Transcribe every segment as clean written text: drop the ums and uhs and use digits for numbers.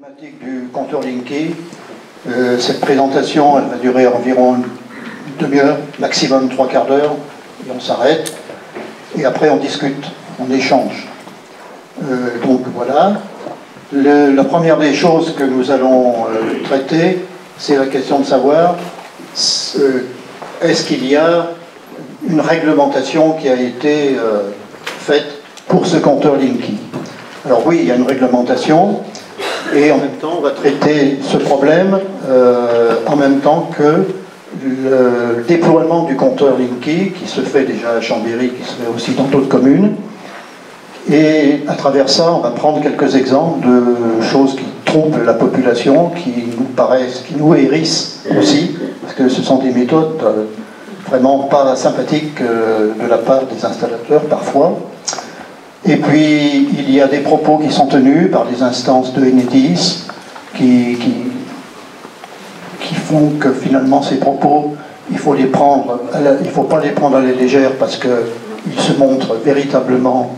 Problématique du compteur Linky. Cette présentation, elle va durer environ une demi-heure, maximum 3/4 d'heure, et on s'arrête. Et après, on discute, on échange. Donc voilà. La première des choses que nous allons traiter, c'est la question de savoir est-ce qu'il y a une réglementation qui a été faite pour ce compteur Linky. Alors oui, il y a une réglementation. Et en même temps, on va traiter ce problème en même temps que le déploiement du compteur Linky, qui se fait déjà à Chambéry, qui se fait aussi dans d'autres communes. Et à travers ça, on va prendre quelques exemples de choses qui troublent la population, qui nous paraissent, qui nous hérissent aussi, parce que ce sont des méthodes vraiment pas sympathiques de la part des installateurs parfois. Et puis, il y a des propos qui sont tenus par des instances de Enedis qui font que finalement ces propos, il faut pas les prendre à la légère parce qu'ils se montrent véritablement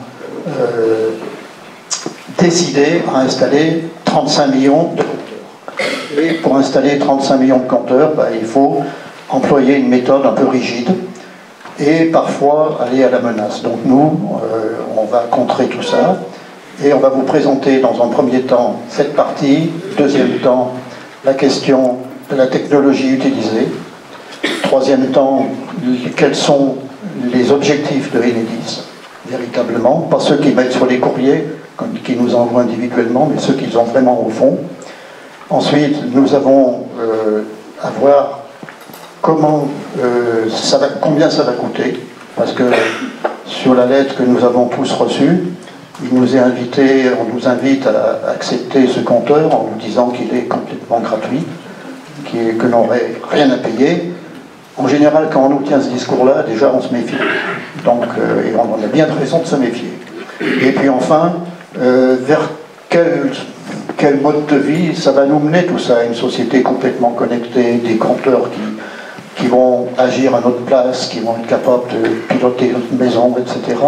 décidés à installer 35 millions de compteurs. Et pour installer 35 millions de compteurs, il faut employer une méthode un peu rigide et parfois aller à la menace. Donc nous, on va contrer tout ça et on va vous présenter dans un premier temps cette partie, deuxième temps la question de la technologie utilisée, troisième temps quels sont les objectifs de Enedis, véritablement, pas ceux qui mettent sur les courriers, qui nous envoient individuellement, mais ceux qu'ils ont vraiment au fond. Ensuite, nous allons avoir combien ça va coûter, parce que sur la lettre que nous avons tous reçue, on nous invite à accepter ce compteur en nous disant qu'il est complètement gratuit, que l'on n'aurait rien à payer. En général, quand on nous tient ce discours-là, déjà on se méfie. Donc, et on a bien raison de se méfier. Et puis enfin, vers quel mode de vie ça va nous mener tout ça? Une société complètement connectée, des compteurs qui vont agir à notre place, qui vont être capables de piloter notre maison, etc.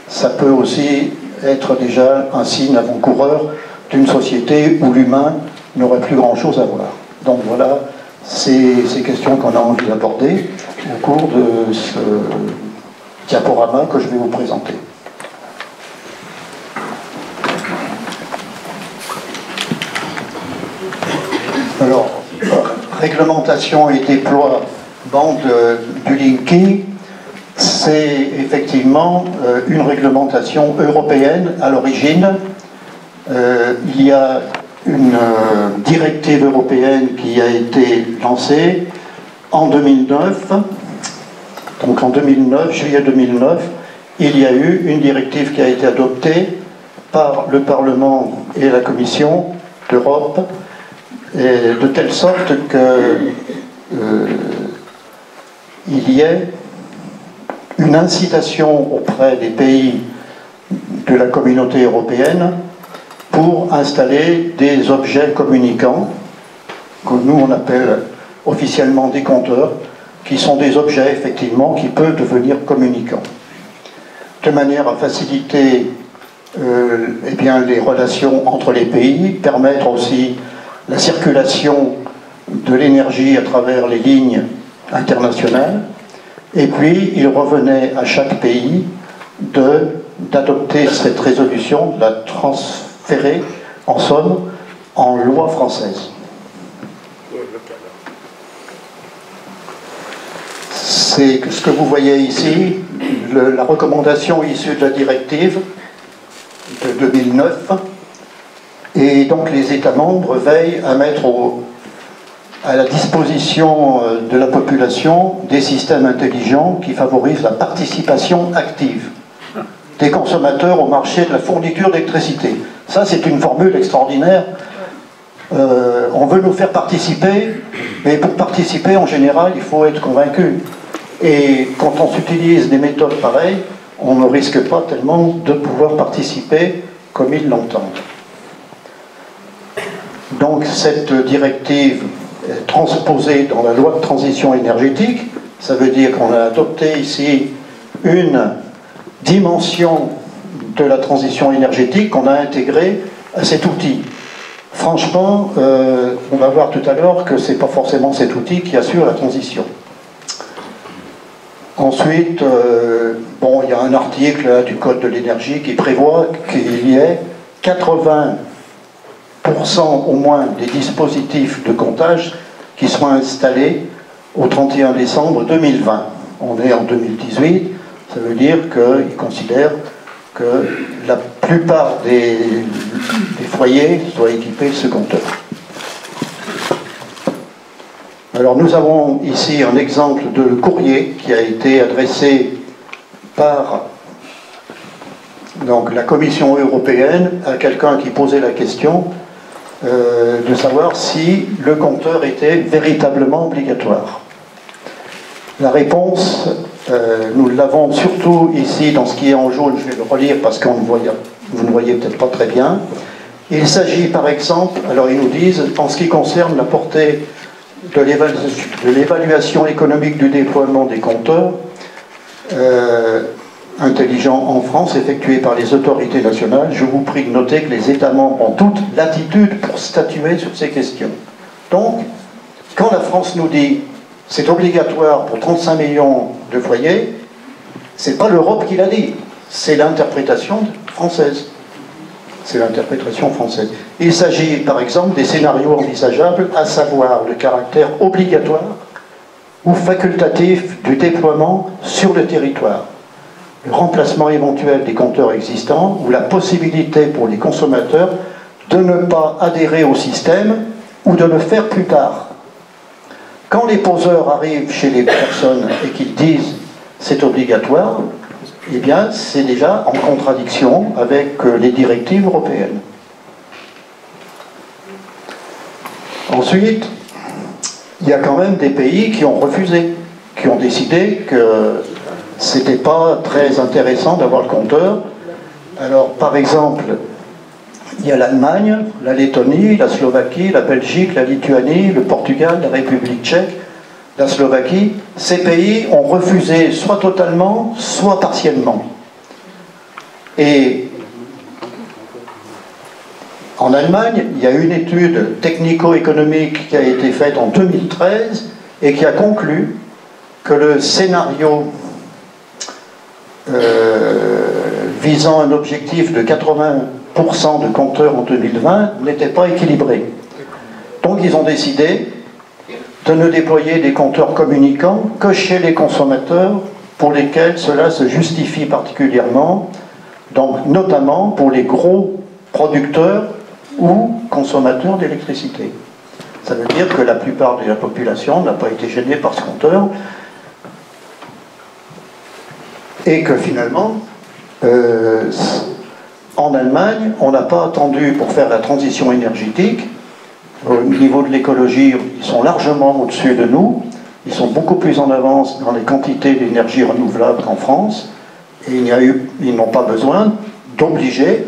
Ça peut aussi être déjà un signe avant-coureur d'une société où l'humain n'aurait plus grand-chose à voir. Donc voilà ces questions qu'on a envie d'aborder au cours de ce diaporama que je vais vous présenter. Alors, réglementation et déploiement du Linky, c'est effectivement une réglementation européenne à l'origine. Il y a une directive européenne qui a été lancée en 2009. Donc en 2009, juillet 2009, il y a eu une directive qui a été adoptée par le Parlement et la Commission d'Europe, de telle sorte qu'il y ait une incitation auprès des pays de la communauté européenne pour installer des objets communicants, que nous on appelle officiellement des compteurs, qui sont des objets effectivement qui peuvent devenir communicants. De manière à faciliter les relations entre les pays, permettre aussi la circulation de l'énergie à travers les lignes internationales, et puis il revenait à chaque pays d'adopter cette résolution, de la transférer en somme en loi française. C'est ce que vous voyez ici, la recommandation issue de la directive de 2009. Et donc les États membres veillent à mettre à la disposition de la population des systèmes intelligents qui favorisent la participation active des consommateurs au marché de la fourniture d'électricité. Ça, c'est une formule extraordinaire. On veut nous faire participer, mais pour participer, en général, il faut être convaincu. Et quand on utilise des méthodes pareilles, on ne risque pas tellement de pouvoir participer comme ils l'entendent. Donc cette directive est transposée dans la loi de transition énergétique. Ça veut dire qu'on a adopté ici une dimension de la transition énergétique qu'on a intégrée à cet outil. Franchement, on va voir tout à l'heure que ce n'est pas forcément cet outil qui assure la transition. Ensuite, bon, il y a un article là, du Code de l'énergie qui prévoit qu'il y ait 80% au moins des dispositifs de comptage qui soient installés au 31 décembre 2020. On est en 2018, ça veut dire qu'ils considèrent que la plupart des foyers soient équipés de ce compteur. Alors nous avons ici un exemple de courrier qui a été adressé par donc, la Commission européenne à quelqu'un qui posait la question de savoir si le compteur était véritablement obligatoire. La réponse, nous l'avons surtout ici dans ce qui est en jaune, je vais le relire parce que vous ne voyez peut-être pas très bien. Il s'agit par exemple, alors ils nous disent, en ce qui concerne la portée de l'évaluation économique du déploiement des compteurs intelligents en France effectués par les autorités nationales, je vous prie de noter que les États membres ont toute latitude pour statuer sur ces questions. Donc, quand la France nous dit c'est obligatoire pour 35 millions de foyers, c'est pas l'Europe qui l'a dit, c'est l'interprétation française. C'est l'interprétation française. Il s'agit par exemple des scénarios envisageables, à savoir le caractère obligatoire ou facultatif du déploiement sur le territoire, le remplacement éventuel des compteurs existants ou la possibilité pour les consommateurs de ne pas adhérer au système ou de le faire plus tard. Quand les poseurs arrivent chez les personnes et qu'ils disent c'est obligatoire, eh bien c'est déjà en contradiction avec les directives européennes. Ensuite, il y a quand même des pays qui ont refusé, qui ont décidé que c'était pas très intéressant d'avoir le compteur. Alors par exemple, il y a l'Allemagne, la Lettonie, la Slovaquie, la Belgique, la Lituanie, le Portugal, la République tchèque, la Slovaquie. Ces pays ont refusé soit totalement, soit partiellement. Et en Allemagne, il y a une étude technico-économique qui a été faite en 2013 et qui a conclu que le scénario visant un objectif de 80% de compteurs en 2020 n'était pas équilibré. Donc ils ont décidé de ne déployer des compteurs communicants que chez les consommateurs pour lesquels cela se justifie particulièrement, donc notamment pour les gros producteurs ou consommateurs d'électricité. Ça veut dire que la plupart de la population n'a pas été gênée par ce compteur et que finalement, en Allemagne, on n'a pas attendu pour faire la transition énergétique. Au niveau de l'écologie, ils sont largement au-dessus de nous. Ils sont beaucoup plus en avance dans les quantités d'énergie renouvelable qu'en France. Et ils n'ont pas besoin d'obliger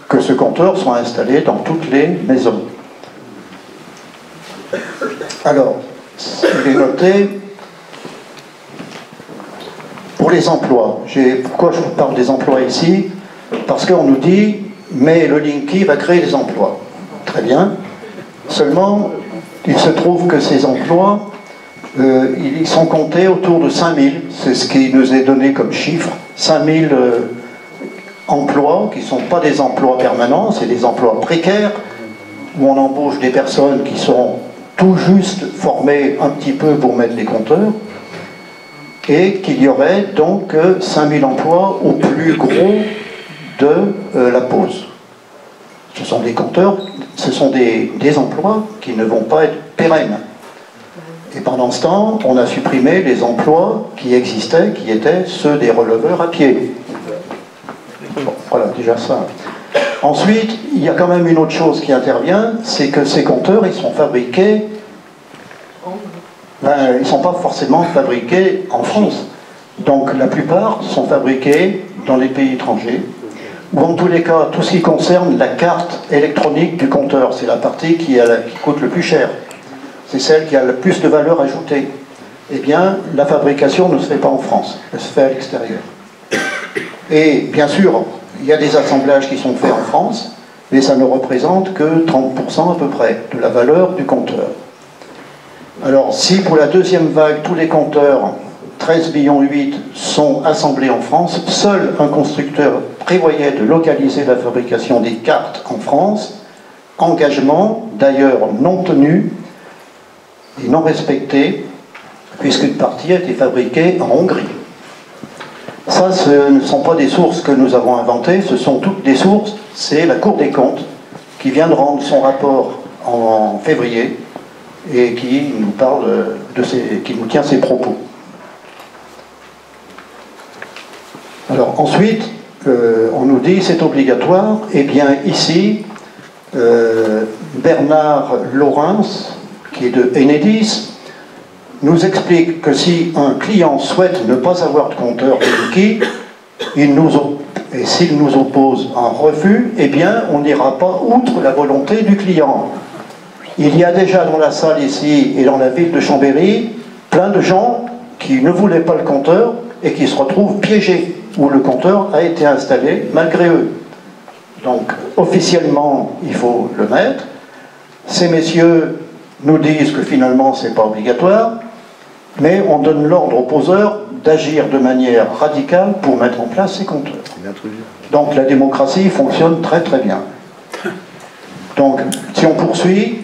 que ce compteur soit installé dans toutes les maisons. Alors, il est noté pour les emplois. Pourquoi je vous parle des emplois ici? Parce qu'on nous dit, mais le Linky va créer des emplois. Très bien. Seulement, il se trouve que ces emplois, ils sont comptés autour de 5000. C'est ce qui nous est donné comme chiffre. 5000 emplois qui ne sont pas des emplois permanents, c'est des emplois précaires, où on embauche des personnes qui sont tout juste formées un petit peu pour mettre les compteurs, et qu'il y aurait donc 5000 emplois au plus gros de la pause. Ce sont des compteurs, ce sont des emplois qui ne vont pas être pérennes. Et pendant ce temps, on a supprimé les emplois qui existaient, qui étaient ceux des releveurs à pied. Bon, voilà, déjà ça. Ensuite, il y a quand même une autre chose qui intervient, c'est que ces compteurs, ils sont fabriqués... ils ne sont pas forcément fabriqués en France. Donc la plupart sont fabriqués dans les pays étrangers, ou en tous les cas, tout ce qui concerne la carte électronique du compteur, c'est la partie qui coûte le plus cher. C'est celle qui a le plus de valeur ajoutée. Eh bien, la fabrication ne se fait pas en France, elle se fait à l'extérieur. Et bien sûr, il y a des assemblages qui sont faits en France, mais ça ne représente que 30% à peu près de la valeur du compteur. Alors, si pour la deuxième vague, tous les compteurs 13,8 millions sont assemblés en France, seul un constructeur prévoyait de localiser la fabrication des cartes en France, engagement d'ailleurs non tenu et non respecté, puisqu'une partie a été fabriquée en Hongrie. Ça, ce ne sont pas des sources que nous avons inventées, ce sont toutes des sources, c'est la Cour des comptes qui vient de rendre son rapport en février et qui nous parle qui nous tient ses propos. Alors ensuite, on nous dit c'est obligatoire. Eh bien ici, Bernard Laurens, qui est de Enedis, nous explique que si un client souhaite ne pas avoir de compteur Linky, et s'il nous oppose un refus, eh bien on n'ira pas outre la volonté du client. Il y a déjà dans la salle ici et dans la ville de Chambéry plein de gens qui ne voulaient pas le compteur et qui se retrouvent piégés, où le compteur a été installé malgré eux. Donc officiellement il faut le mettre. Ces messieurs nous disent que finalement c'est pas obligatoire, mais on donne l'ordre aux poseurs d'agir de manière radicale pour mettre en place ces compteurs. Donc la démocratie fonctionne très très bien. Donc si on poursuit,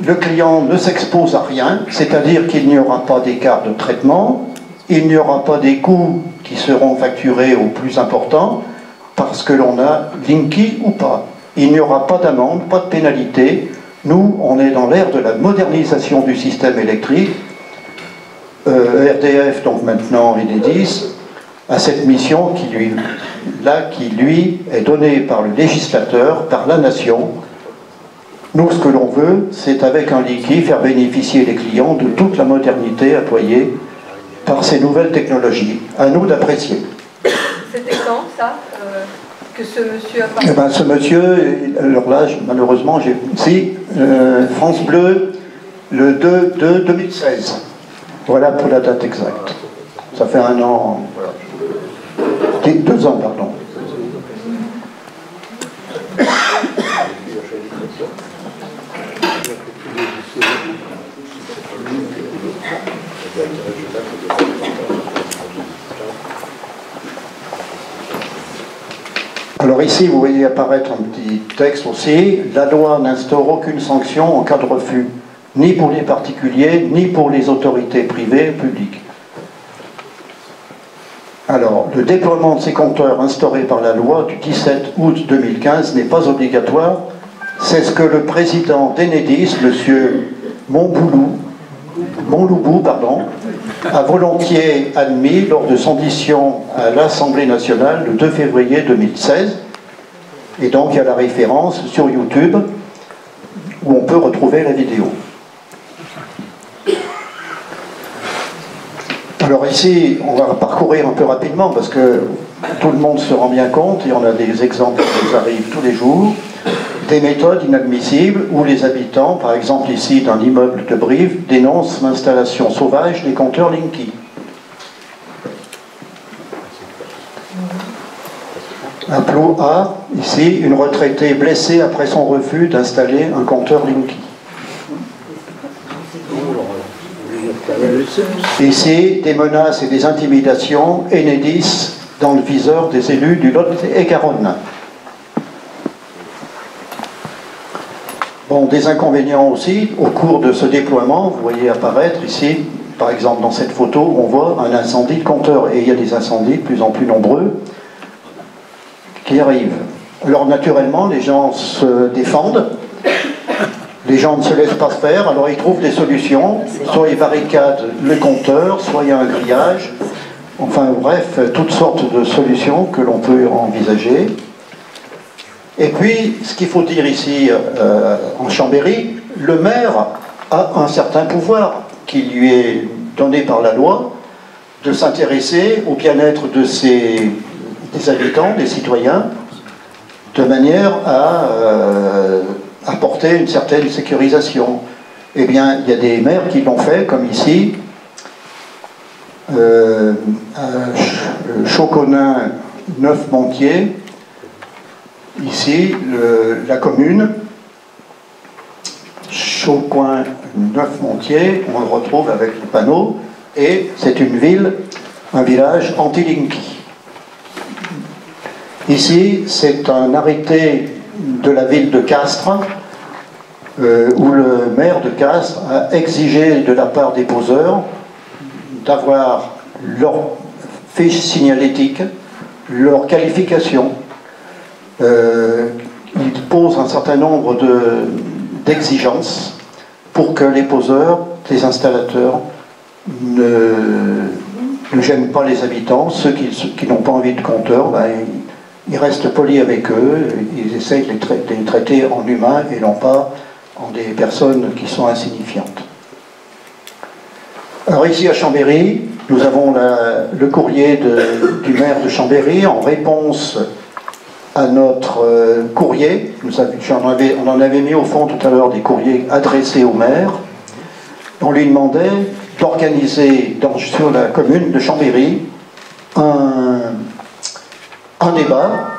le client ne s'expose à rien, c'est-à-dire qu'il n'y aura pas d'écart de traitement, il n'y aura pas des coûts qui seront facturés au plus important, parce que l'on a Linky ou pas. Il n'y aura pas d'amende, pas de pénalité. Nous, on est dans l'ère de la modernisation du système électrique. RDF, donc maintenant Enedis, a cette mission qui lui est donnée par le législateur, par la nation. Nous, ce que l'on veut, c'est avec un Linky faire bénéficier les clients de toute la modernité employée par ces nouvelles technologies. À nous d'apprécier. C'était quand, ça que ce monsieur a parlé? Eh ben, ce monsieur, alors là, malheureusement, France Bleu, le 2 2016. Voilà pour la date exacte. Ça fait 1 an, voilà. 2 ans, pardon. Alors ici, vous voyez apparaître un petit texte aussi. La loi n'instaure aucune sanction en cas de refus, ni pour les particuliers, ni pour les autorités privées et publiques. Alors, le déploiement de ces compteurs instauré par la loi du 17 août 2015 n'est pas obligatoire. C'est ce que le président d'Enedis, M. Montloubou, a volontiers admis lors de son audition à l'Assemblée nationale le 2 février 2016. Et donc, il y a la référence sur YouTube où on peut retrouver la vidéo. Alors ici, on va parcourir un peu rapidement parce que tout le monde se rend bien compte, et on a des exemples qui nous arrivent tous les jours, des méthodes inadmissibles où les habitants, par exemple ici d'un immeuble de Brive, dénoncent l'installation sauvage des compteurs Linky. Un plot A, ici, une retraitée blessée après son refus d'installer un compteur Linky. Ici, des menaces et des intimidations, Enedis dans le viseur des élus du Lot-et-Garonne. Bon, des inconvénients aussi, au cours de ce déploiement, vous voyez apparaître ici, par exemple dans cette photo, on voit un incendie de compteur, et il y a des incendies de plus en plus nombreux qui arrivent. Alors naturellement, les gens se défendent, les gens ne se laissent pas faire, alors ils trouvent des solutions, soit ils barricadent le compteur, soit il y a un grillage, enfin bref, toutes sortes de solutions que l'on peut envisager. Et puis, ce qu'il faut dire ici, en Chambéry, le maire a un certain pouvoir qui lui est donné par la loi de s'intéresser au bien-être des habitants, des citoyens, de manière à apporter une certaine sécurisation. Eh bien, il y a des maires qui l'ont fait, comme ici, à Chauconin, Neufmontier, Ici, la commune, Chaucoin, Neufmontier, on le retrouve avec le panneau, et c'est une ville, un village anti-Linky. Ici, c'est un arrêté de la ville de Castres, où le maire de Castres a exigé de la part des poseurs d'avoir leur fiche signalétique, leur qualification. Il pose un certain nombre d'exigences pour que les poseurs, les installateurs, ne gênent pas les habitants. Ceux qui n'ont pas envie de compteurs, ben, ils restent polis avec eux, ils essayent de les traiter en humains et non pas en des personnes qui sont insignifiantes. Alors ici à Chambéry, nous avons le courrier du maire de Chambéry en réponse à notre courrier. On en avait mis au fond tout à l'heure des courriers adressés au maire. On lui demandait d'organiser sur la commune de Chambéry un débat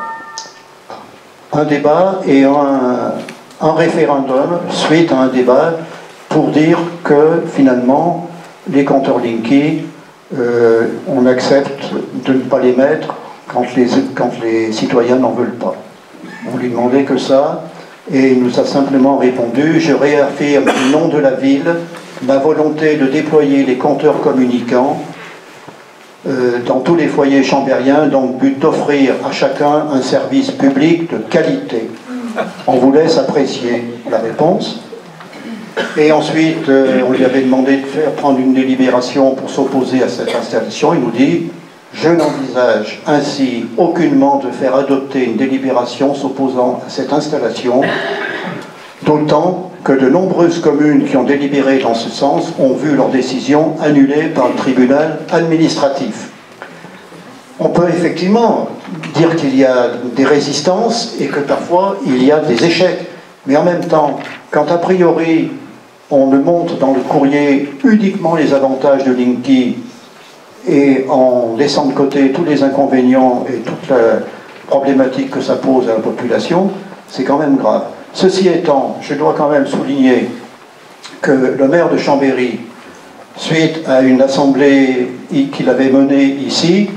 et un référendum suite à un débat pour dire que finalement les compteurs Linky, on accepte de ne pas les mettre quand les citoyens n'en veulent pas. On lui demandait que ça, et il nous a simplement répondu: je réaffirme au nom de la ville ma volonté de déployer les compteurs communicants dans tous les foyers chambériens, dans le but d'offrir à chacun un service public de qualité. On vous laisse apprécier la réponse. Et ensuite, on lui avait demandé de prendre une délibération pour s'opposer à cette installation. Il nous dit: je n'envisage ainsi aucunement de faire adopter une délibération s'opposant à cette installation, d'autant que de nombreuses communes qui ont délibéré dans ce sens ont vu leur décision annulée par le tribunal administratif. On peut effectivement dire qu'il y a des résistances et que parfois il y a des échecs, mais en même temps, quand a priori on ne montre dans le courrier uniquement les avantages de Linky et en laissant de côté tous les inconvénients et toute la problématique que ça pose à la population, c'est quand même grave. Ceci étant, je dois quand même souligner que le maire de Chambéry, suite à une assemblée qu'il avait menée ici,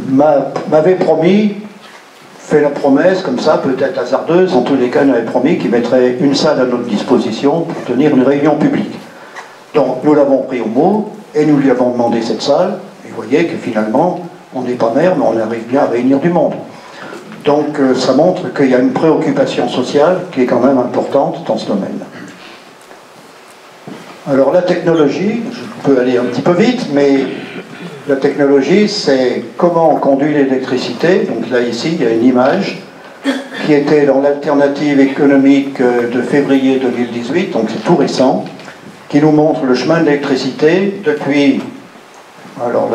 m'avait promis, fait la promesse, comme ça, peut-être hasardeuse, en tous les cas, il m'avait promis qu'il mettrait une salle à notre disposition pour tenir une réunion publique. Donc nous l'avons pris au mot, et nous lui avons demandé cette salle, et vous voyez que finalement, on n'est pas maire, mais on arrive bien à réunir du monde. Donc ça montre qu'il y a une préoccupation sociale qui est quand même importante dans ce domaine. Alors la technologie, je peux aller un petit peu vite, mais la technologie, c'est comment on conduit l'électricité. Donc là, ici, il y a une image qui était dans l'alternative économique de février 2018, donc c'est tout récent, qui nous montre le chemin de l'électricité depuis, alors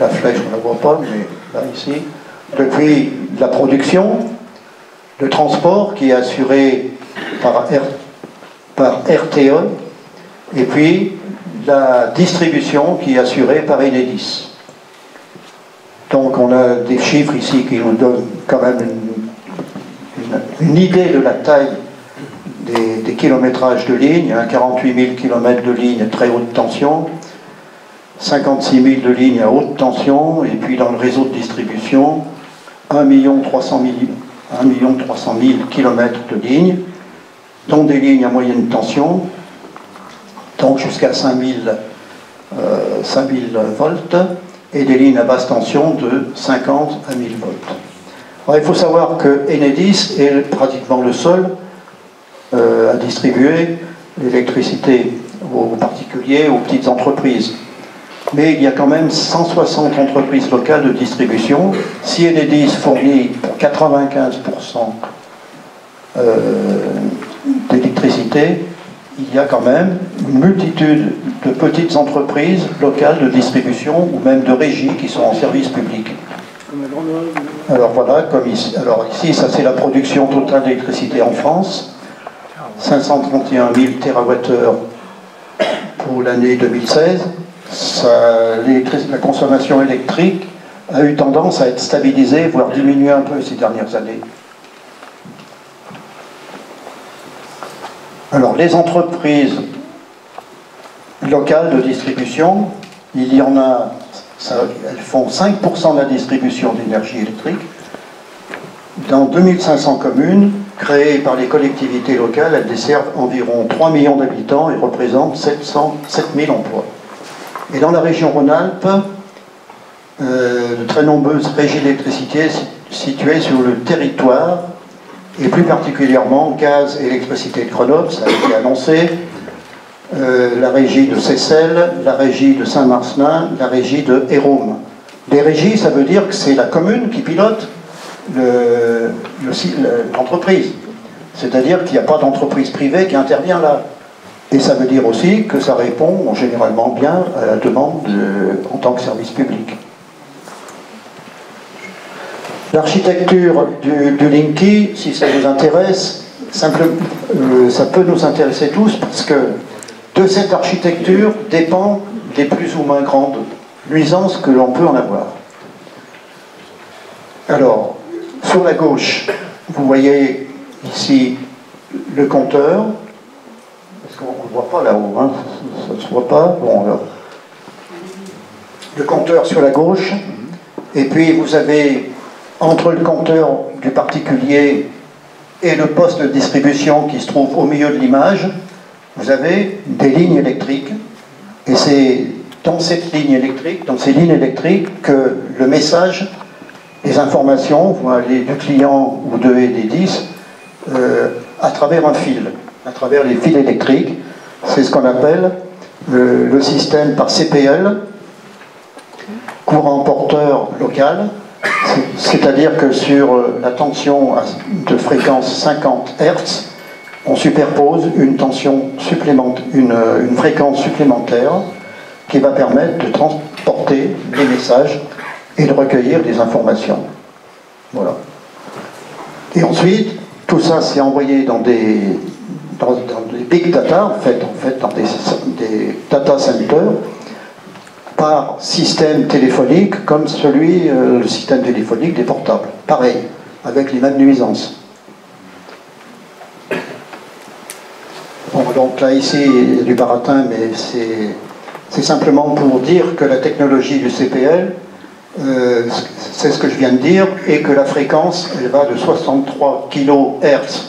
la flèche, on ne la voit pas, mais là, ici, depuis la production, le transport qui est assuré par RTE, et puis la distribution qui est assurée par Enedis. Donc on a des chiffres ici qui nous donnent quand même une idée de la taille des kilométrages de ligne, 48 000 km de ligne à très haute tension, 56 000 de lignes à haute tension, et puis dans le réseau de distribution, 1 300 000 km de lignes, dont des lignes à moyenne tension, donc jusqu'à 5000 volts, et des lignes à basse tension de 50 à 1000 volts. Alors, il faut savoir que Enedis est pratiquement le seul à distribuer l'électricité aux particuliers, aux petites entreprises. Mais il y a quand même 160 entreprises locales de distribution. Si Enedis fournit pour 95% d'électricité, il y a quand même une multitude de petites entreprises locales de distribution ou même de régie qui sont en service public. Alors voilà, comme ici. Alors ici, ça c'est la production totale d'électricité en France. 531 000 TWh pour l'année 2016. La consommation électrique a eu tendance à être stabilisé, voire diminué un peu ces dernières années. Alors, les entreprises locales de distribution, il y en a, elles font 5% de la distribution d'énergie électrique. Dans 2500 communes, créées par les collectivités locales, elles desservent environ 3 millions d'habitants et représentent 7000 emplois. Et dans la région Rhône-Alpes, de très nombreuses régies d'électricité situées sur le territoire, et plus particulièrement Gaz et Électricité de Grenoble, ça a été annoncé, la régie de Seyssel, la régie de Saint-Marcelin, la régie de Hérault. Les régies, ça veut dire que c'est la commune qui pilote l'entreprise. C'est-à-dire qu'il n'y a pas d'entreprise privée qui intervient là. Et ça veut dire aussi que ça répond généralement bien à la demande en tant que service public. L'architecture du Linky, si ça vous intéresse, ça peut nous intéresser tous parce que de cette architecture dépend des plus ou moins grandes nuisances que l'on peut en avoir. Alors, sur la gauche, vous voyez ici le compteur. Est-ce qu'on ne le voit pas là-haut, hein? Ça ne se voit pas. Bon, alors. Le compteur sur la gauche. Et puis vous avez, entre le compteur du particulier et le poste de distribution qui se trouve au milieu de l'image, vous avez des lignes électriques. Et c'est dans cette ligne électrique, dans ces lignes électriques, que le message, les informations vont aller du client ou de Enedis à travers un fil, à travers les fils électriques. C'est ce qu'on appelle le système par CPL, courant porteur local, c'est-à-dire que sur la tension de fréquence 50 Hz, on superpose une tension supplémentaire, une fréquence supplémentaire qui va permettre de transporter les messages et de recueillir des informations. Voilà. Et ensuite, tout ça c'est envoyé dans des big data, en fait dans des data centers, par système téléphonique comme le système téléphonique des portables. Pareil, avec les mêmes nuisances. Bon, donc là ici, il y a du baratin, mais c'est simplement pour dire que la technologie du CPL, c'est ce que je viens de dire, et que la fréquence, elle va de 63 kHz,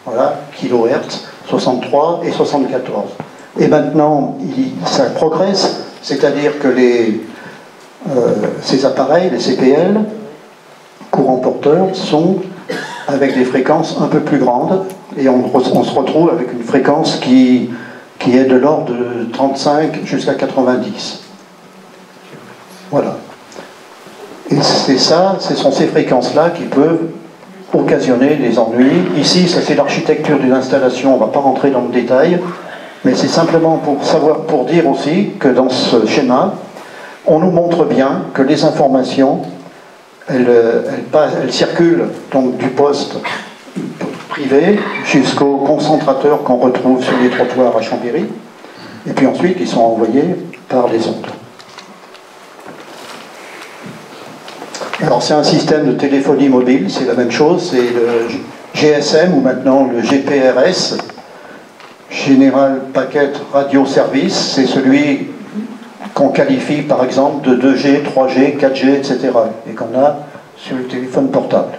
voilà, kHz, 63 et 74. Et maintenant, ça progresse, c'est-à-dire que ces appareils, les CPL, courant porteur, sont avec des fréquences un peu plus grandes, et on se retrouve avec une fréquence qui est de l'ordre de 35 jusqu'à 90. Voilà. Et c'est ça, ce sont ces fréquences-là qui peuvent occasionner des ennuis. Ici, ça c'est l'architecture d'une installation, on ne va pas rentrer dans le détail, mais c'est simplement pour dire aussi que dans ce schéma, on nous montre bien que les informations, elles circulent donc du poste privé jusqu'au concentrateur qu'on retrouve sur les trottoirs à Chambéry, et puis ensuite ils sont envoyés par les ondes. Alors c'est un système de téléphonie mobile, c'est la même chose, c'est le GSM ou maintenant le GPRS, General Packet Radio Service, c'est celui qu'on qualifie par exemple de 2G, 3G, 4G, etc. et qu'on a sur le téléphone portable.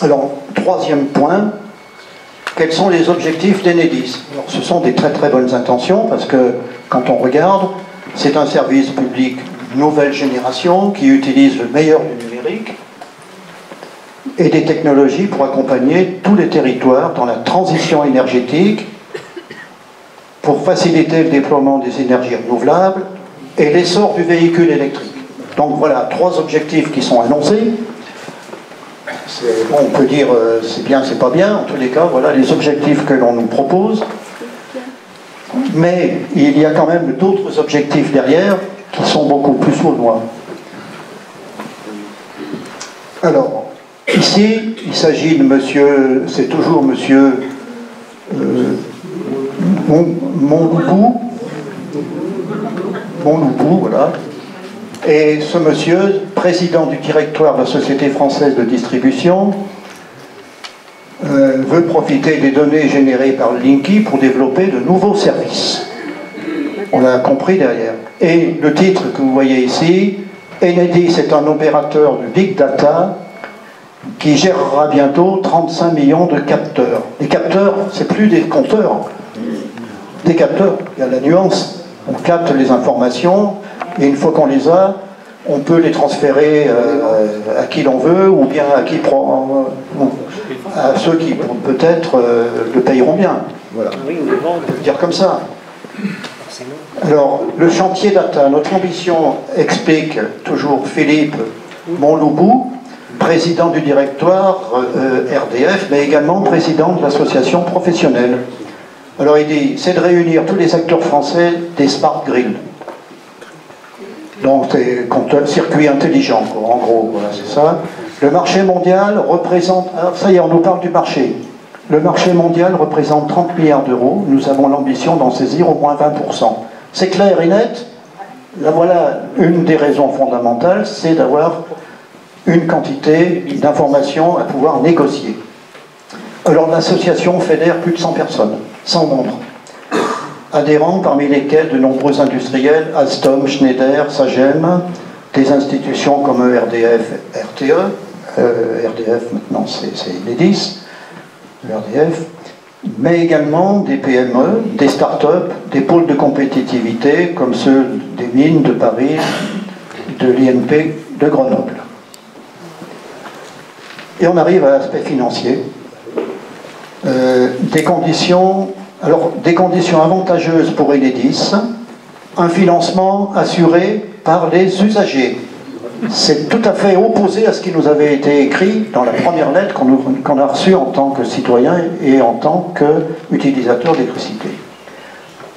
Alors, troisième point, quels sont les objectifs d'Enedis? Alors, ce sont des très très bonnes intentions parce que quand on regarde, c'est un service public nouvelle génération qui utilise le meilleur du numérique et des technologies pour accompagner tous les territoires dans la transition énergétique, pour faciliter le déploiement des énergies renouvelables et l'essor du véhicule électrique. Donc voilà, trois objectifs qui sont annoncés. Bon, on peut dire c'est bien, c'est pas bien, en tous les cas, voilà les objectifs que l'on nous propose. Mais il y a quand même d'autres objectifs derrière qui sont beaucoup plus sournois. Alors, ici, il s'agit de monsieur, c'est toujours monsieur Monboubou, Montloubou, voilà. Et ce monsieur, président du directoire de la Société française de distribution, veut profiter des données générées par le Linky pour développer de nouveaux services. On a compris derrière. Et le titre que vous voyez ici, Enedis est un opérateur de Big Data qui gérera bientôt 35 millions de capteurs. Les capteurs, c'est plus des compteurs. Des capteurs, il y a la nuance. On capte les informations et une fois qu'on les a, on peut les transférer à qui l'on veut ou bien à qui prend, à ceux qui peut-être le payeront bien. Voilà. On peut le dire comme ça. Alors, le chantier data, notre ambition, explique toujours Philippe Montloubou, président du directoire RDF, mais également président de l'association professionnelle. Alors il dit, c'est de réunir tous les acteurs français des smart grids. Donc c'est circuit intelligent, en gros, voilà, c'est ça. Le marché mondial représente, alors ça y est, on nous parle du marché. Le marché mondial représente 30 milliards d'euros. Nous avons l'ambition d'en saisir au moins 20%. C'est clair et net. Là, voilà une des raisons fondamentales, c'est d'avoir une quantité d'informations à pouvoir négocier. Alors l'association fédère plus de 100 personnes, 100 membres. Adhérents parmi lesquels de nombreux industriels, Alstom, Schneider, Sagem, des institutions comme ERDF, RTE, RDF maintenant c'est Enedis, ERDF, mais également des PME, des start-up, des pôles de compétitivité comme ceux des mines de Paris, de l'INP de Grenoble. Et on arrive à l'aspect financier. Des conditions avantageuses pour Enedis, un financement assuré par les usagers. C'est tout à fait opposé à ce qui nous avait été écrit dans la première lettre qu'on a reçue en tant que citoyen et en tant qu'utilisateur d'électricité.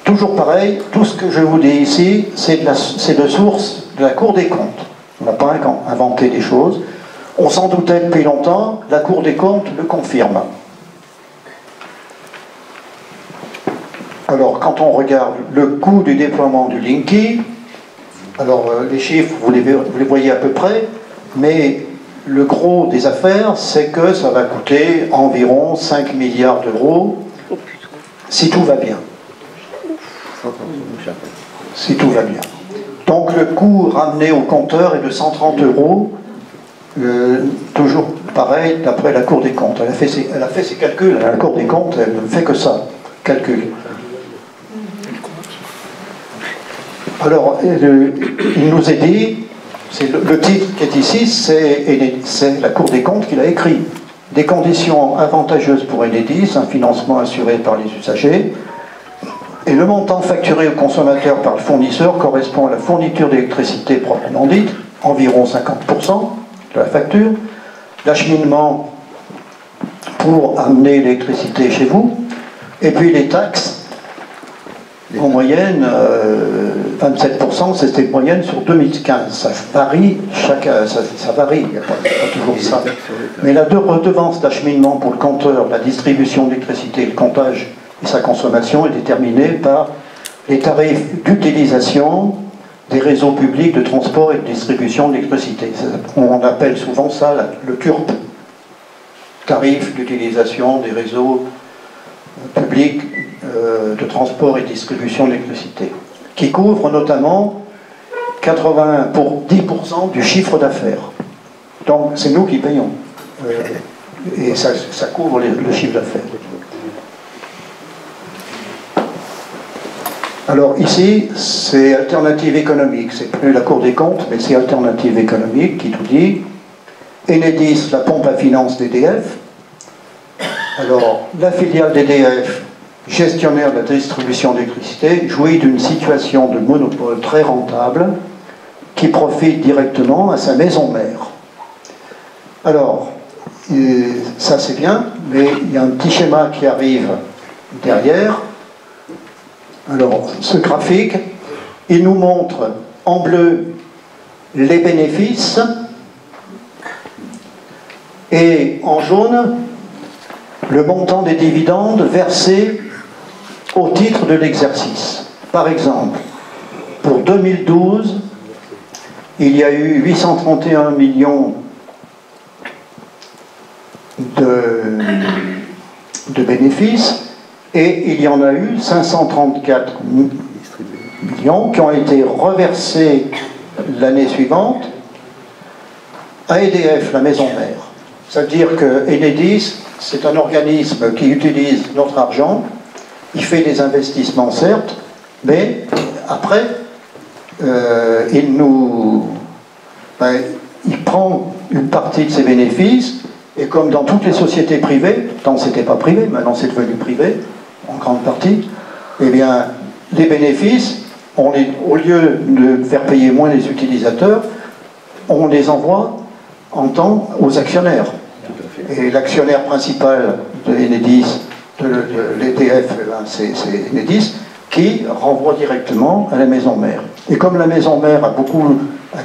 Toujours pareil, tout ce que je vous dis ici, c'est de source de la Cour des comptes. On n'a pas inventé des choses. On s'en doutait depuis longtemps, la Cour des comptes le confirme. Alors, quand on regarde le coût du déploiement du Linky, alors les chiffres, vous les voyez à peu près, mais le gros des affaires, c'est que ça va coûter environ 5 milliards d'euros, si tout va bien. Si tout va bien. Donc le coût ramené au compteur est de 130 euros, toujours pareil, d'après la Cour des comptes. Elle a fait ses calculs, la Cour des comptes, elle ne fait que ça, calcul. Alors, il nous est dit, le titre qui est ici, c'est la Cour des comptes qui l'a écrit. Des conditions avantageuses pour Enedis, un financement assuré par les usagers, et le montant facturé au consommateur par le fournisseur correspond à la fourniture d'électricité proprement dite, environ 50% de la facture, l'acheminement pour amener l'électricité chez vous, et puis les taxes. En moyenne, 27%, c'était une moyenne sur 2015. Ça varie, ça varie, il n'y a pas toujours ça. Mais la redevance d'acheminement pour le compteur, la distribution d'électricité, le comptage et sa consommation est déterminée par les tarifs d'utilisation des réseaux publics de transport et de distribution d'électricité. On appelle souvent ça le TURP, tarif d'utilisation des réseaux publics de transport et distribution d'électricité, qui couvre notamment 10% du chiffre d'affaires. Donc c'est nous qui payons. Et ça couvre le chiffre d'affaires. Alors ici, c'est alternative économique. C'est plus la Cour des comptes, mais c'est alternative économique qui tout dit. Enedis, la pompe à finance d'EDF. Alors, la filiale d'EDF, gestionnaire de la distribution d'électricité, jouit d'une situation de monopole très rentable qui profite directement à sa maison mère. Alors, ça c'est bien, mais il y a un petit schéma qui arrive derrière. Alors, ce graphique, il nous montre en bleu les bénéfices et en jaune le montant des dividendes versés au titre de l'exercice. Par exemple, Pour 2012, il y a eu 831 millions de bénéfices et il y en a eu 534 millions qui ont été reversés l'année suivante à EDF, la maison mère. Ça veut dire que Enedis, c'est un organisme qui utilise notre argent, il fait des investissements certes, mais après, il prend une partie de ses bénéfices, et comme dans toutes les sociétés privées, tant c'était pas privé, maintenant c'est devenu privé, en grande partie, eh bien, les bénéfices, au lieu de faire payer moins les utilisateurs, on les envoie en temps aux actionnaires. Et l'actionnaire principal de Enedis, de l'EDF, c'est Enedis, qui renvoie directement à la maison mère. Et comme la maison mère a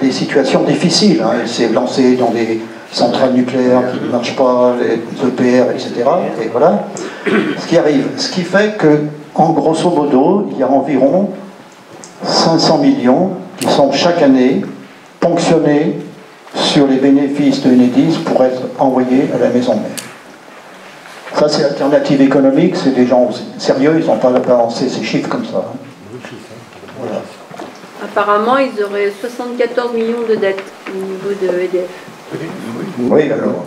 des situations difficiles, hein, elle s'est lancée dans des centrales nucléaires qui ne marchent pas, les EPR, etc. Et voilà ce qui arrive. Ce qui fait que, en grosso modo, il y a environ 500 millions qui sont chaque année ponctionnés sur les bénéfices de Enedis pour être envoyés à la maison mère. Ça, c'est Alternative économique, c'est des gens sérieux, ils n'ont pas balancé ces chiffres comme ça. Voilà. Apparemment, ils auraient 74 millions de dettes au niveau de EDF. Oui, alors.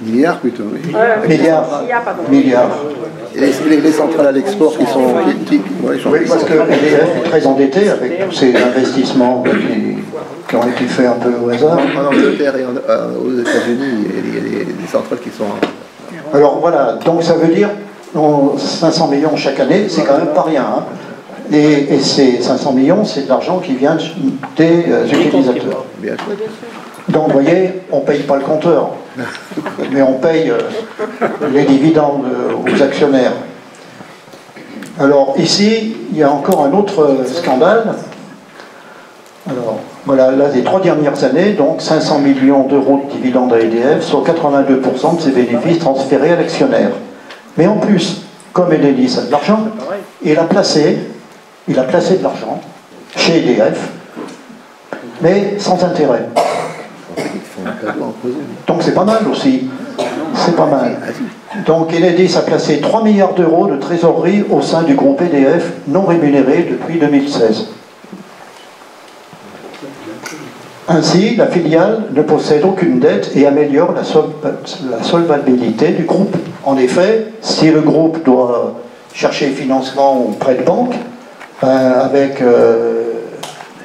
Milliards plutôt, oui. Milliards. Et les centrales à l'export qui sont... Oui, parce que EDF est très endetté avec tous ces investissements qui ont été faits un peu au hasard. En Angleterre et aux États-Unis, il y a des centrales qui sont... Alors voilà, donc ça veut dire 500 millions chaque année, c'est quand même pas rien. Hein. Et ces 500 millions, c'est de l'argent qui vient des utilisateurs. Bien sûr. Donc vous voyez, on ne paye pas le compteur, mais on paye les dividendes aux actionnaires. Alors ici, il y a encore un autre scandale. Alors voilà, là, les 3 dernières années, donc 500 millions d'euros de dividendes à EDF, soit 82% de ses bénéfices transférés à l'actionnaire. Mais en plus, comme Enedis a de l'argent, il a placé de l'argent chez EDF, mais sans intérêt. Donc c'est pas mal aussi. C'est pas mal. Donc Enedis a placé 3 milliards d'euros de trésorerie au sein du groupe EDF non rémunéré depuis 2016. Ainsi, la filiale ne possède aucune dette et améliore la solvabilité du groupe. En effet, si le groupe doit chercher financement auprès de banques, avec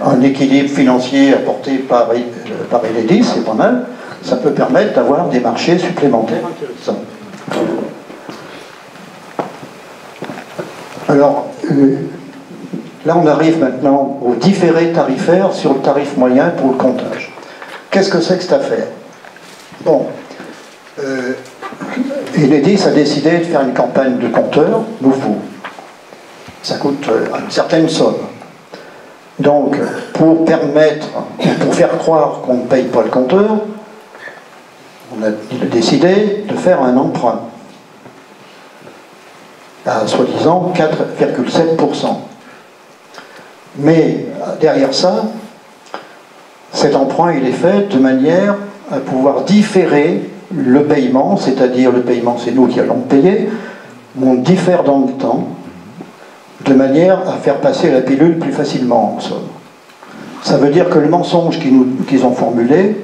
un équilibre financier apporté par Enedis, c'est pas mal, ça peut permettre d'avoir des marchés supplémentaires intéressants. Alors, là on arrive maintenant au différé tarifaire sur le tarif moyen pour le comptage. Qu'est-ce que c'est que cette affaire? Bon, Enedis a décidé de faire une campagne de compteurs nouveau. Ça coûte une certaine somme. Donc, pour faire croire qu'on ne paye pas le compteur, il a décidé de faire un emprunt à soi-disant 4,7%. Mais derrière ça, cet emprunt il est fait de manière à pouvoir différer le paiement, c'est-à-dire le paiement c'est nous qui allons payer, on diffère dans le temps, de manière à faire passer la pilule plus facilement en somme. Ça veut dire que le mensonge qu'ils ont formulé,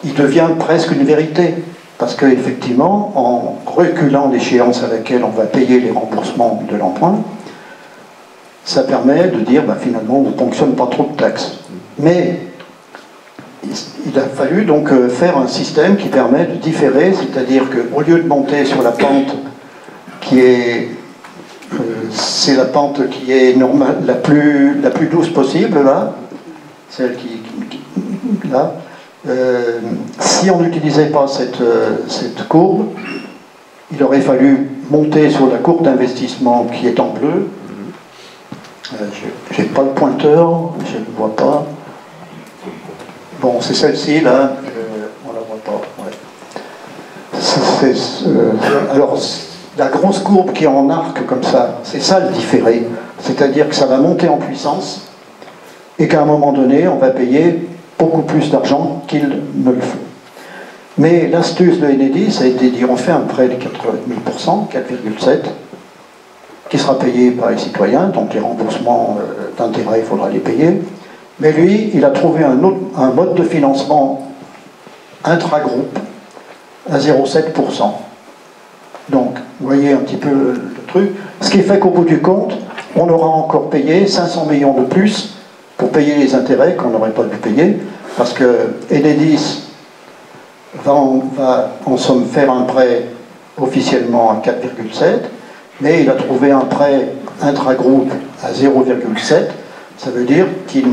il devient presque une vérité. Parce qu'effectivement, en reculant l'échéance à laquelle on va payer les remboursements de l'emprunt, ça permet de dire, finalement, on ne ponctionne pas trop de taxes. Mais il a fallu donc faire un système qui permet de différer, c'est-à-dire qu'au lieu de monter sur la pente qui est... c'est la pente qui est normale, la plus douce possible, là, celle là. Si on n'utilisait pas cette courbe, il aurait fallu monter sur la courbe d'investissement qui est en bleu. Je n'ai pas le pointeur, je ne le vois pas. Bon, c'est celle-ci, là, on ne la voit pas. Ouais. Alors, la grosse courbe qui est en arc comme ça, c'est ça le différé. C'est-à-dire que ça va monter en puissance et qu'à un moment donné, on va payer beaucoup plus d'argent qu'il ne le faut. Mais l'astuce de Enedis, ça a été de dire on fait un prêt de 80%, 4,7%, qui sera payé par les citoyens, donc les remboursements d'intérêts, il faudra les payer. Mais lui, il a trouvé un mode de financement intragroupe à 0,7%. Donc, vous voyez un petit peu le truc. Ce qui fait qu'au bout du compte, on aura encore payé 500 millions de plus pour payer les intérêts qu'on n'aurait pas dû payer, parce que Enedis va en somme faire un prêt officiellement à 4,7, mais il a trouvé un prêt intragroupe à 0,7. Ça veut dire qu'il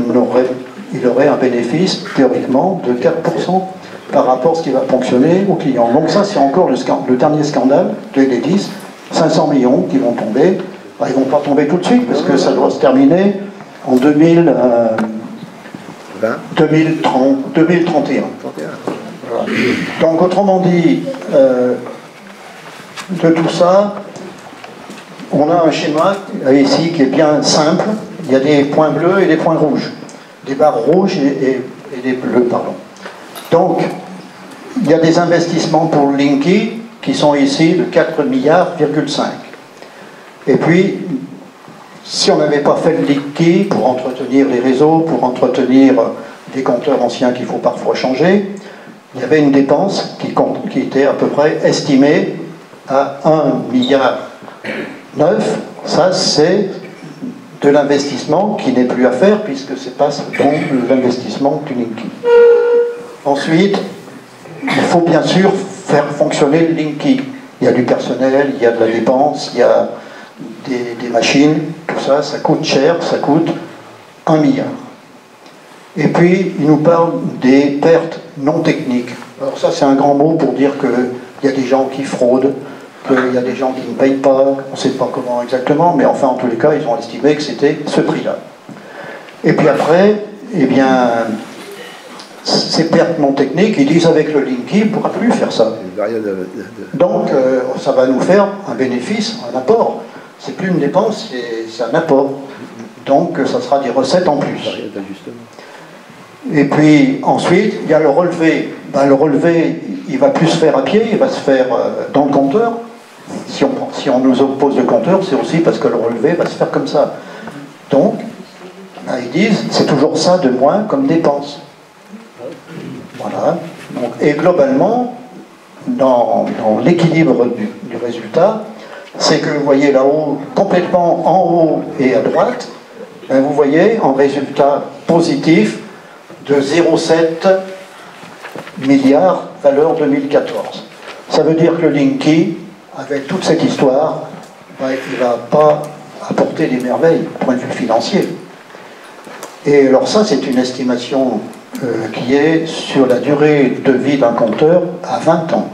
aurait un bénéfice théoriquement de 4% par rapport à ce qui va fonctionner aux clients. Donc ça, c'est encore le dernier scandale de Enedis. 500 millions qui vont tomber. Enfin, ils ne vont pas tomber tout de suite, parce que ça doit se terminer en 2031. Voilà. Donc, autrement dit, de tout ça, on a un schéma ici qui est bien simple. Il y a des points bleus et des points rouges. Des barres rouges et des bleus, pardon. Donc, il y a des investissements pour Linky qui sont ici de 4,5 milliards. Et puis, si on n'avait pas fait le Linky pour entretenir les réseaux, pour entretenir des compteurs anciens qu'il faut parfois changer, il y avait une dépense qui était à peu près estimée à 1,9 milliard. Ça, c'est de l'investissement qui n'est plus à faire puisque c'est pas donc l'investissement du Linky. Ensuite, il faut bien sûr faire fonctionner le Linky. Il y a du personnel, il y a de la dépense, il y a des machines, tout ça, ça coûte cher, ça coûte 1 milliard. Et puis, il nous parle des pertes non techniques. Alors ça, c'est un grand mot pour dire qu'il y a des gens qui fraudent, qu'il y a des gens qui ne payent pas, on ne sait pas comment exactement, mais enfin, en tous les cas, ils ont estimé que c'était ce prix-là. Et puis après, eh bien, ces pertes non techniques, ils disent avec le Linky, on ne pourra plus faire ça. Donc, ça va nous faire un bénéfice, un apport. C'est plus une dépense, c'est un apport. Donc, ça sera des recettes en plus. Et puis, ensuite, il y a le relevé. Ben, le relevé, il va plus se faire à pied, il va se faire dans le compteur. Si on nous oppose le compteur, c'est aussi parce que le relevé va se faire comme ça. Donc, ben, ils disent, c'est toujours ça de moins comme dépense. Voilà. Donc, et globalement, dans l'équilibre du résultat, c'est que vous voyez là-haut, complètement en haut et à droite, ben vous voyez en résultat positif de 0,7 milliards valeur 2014. Ça veut dire que le Linky, avec toute cette histoire, ben, il ne va pas apporter des merveilles, point de vue financier. Et alors ça, c'est une estimation qui est sur la durée de vie d'un compteur à 20 ans.